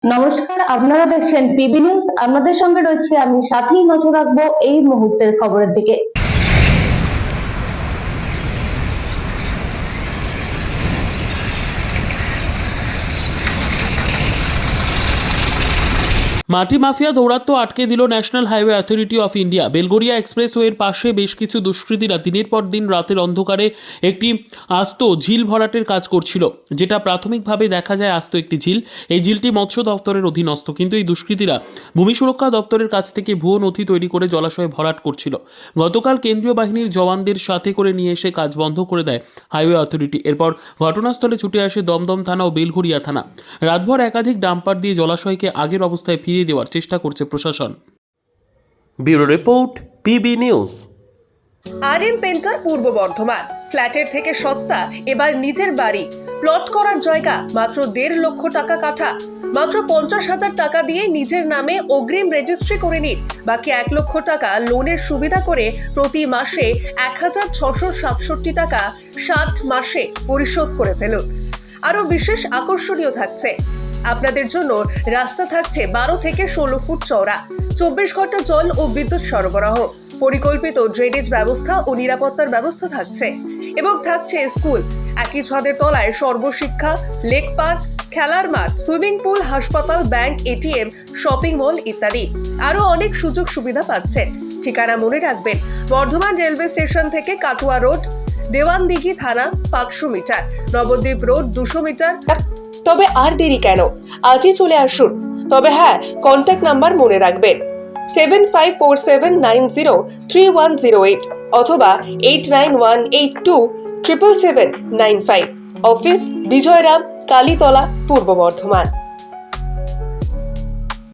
নমস্কার, আপনারা দেখছেন পিবি নিউজ। আপনাদের সঙ্গে রয়েছে আমি সাথী। নজর রাখবো এই মুহূর্তের খবরের দিকে। মাটি মাফিয়া দৌরাত্ম্য আটকে দিল national highway authority of India. Belgharia এক্সপ্রেসওয়ের পাশে বেশ কিছু দুষ্কৃতীরা দিনের পর দিন রাতের অন্ধকারে একটি আস্ত ঝিল ভরাটের কাজ করছিল, যেটা প্রাথমিকভাবে দেখা যায় আস্ত একটি ঝিল। এই ঝিলটি মৎস্য দপ্তরের অধীনস্থ, কিন্তু এই দুষ্কৃতীরা ভূমি সুরক্ষা দপ্তরের কাছ থেকে ভুয়ো নথি তৈরি করে জলাশয়ে ভরাট করছিল। গতকাল কেন্দ্রীয় বাহিনীর জওয়ানদের সাথে করে নিয়ে এসে কাজ বন্ধ করে দেয় হাইওয়ে অথরিটি। এরপর ঘটনাস্থলে ছুটে আসে দমদম থানা ও বেলঘড়িয়া থানা। রাতভর একাধিক ডাম্পার দিয়ে জলাশয়কে আগের অবস্থায় ফিরিয়ে দেওয়ার চেষ্টা করছে প্রশাসন। Bureau report, PB news. RM painter পূর্ব বর্ধমান। ফ্ল্যাটের থেকে সস্তা এবার নিজের বাড়ি। প্লট করার জায়গা মাত্র 1.5 লক্ষ টাকা কাঠা। মাত্র 50,000 টাকা দিয়ে নিজের নামে অগ্রিম রেজিস্ট্রি করে নিন। বাকি 1 লক্ষ টাকা লোনের সুবিধা করে প্রতি মাসে 1,667 টাকা 60 মাসে পরিশোধ করে ফেলুন। আরও বিশেষ আকর্ষণীয় থাকছে, আপনাদের জন্য রাস্তা থাকছে 12 থেকে 16 ফুট চওড়া, 24 ঘন্টা জল ও বিদ্যুৎ সরবরাহ, পরিকল্পিত ড্রেনেজ ব্যবস্থা ও নিরাপত্তার ব্যবস্থা থাকছে এবং থাকছে স্কুল। একই ছাদের তলায় সর্বশিক্ষা, লেক পার্ক, খেলার মাঠ, সুইমিং পুল, হাসপাতাল, ব্যাংক, এটিএম, শপিং মল ইত্যাদি আরও অনেক সুযোগ সুবিধা পাচ্ছেন। ঠিকানা মনে রাখবেন, বর্ধমান রেলওয়ে স্টেশন থেকে কাটুয়া রোড, দেওয়ানদিঘি থানা 500 মিটার, নবদ্বীপ রোড 200 মিটার। তবে আর দেরি কেন, আজই চলে আসুন। তবে হ্যাঁ, কন্ট্যাক্ট নাম্বার মনে রাখবেন 7547903108 অথবা 8918277795। অফিস বিজয়রাম, কালীতলা, পূর্ব বর্ধমান।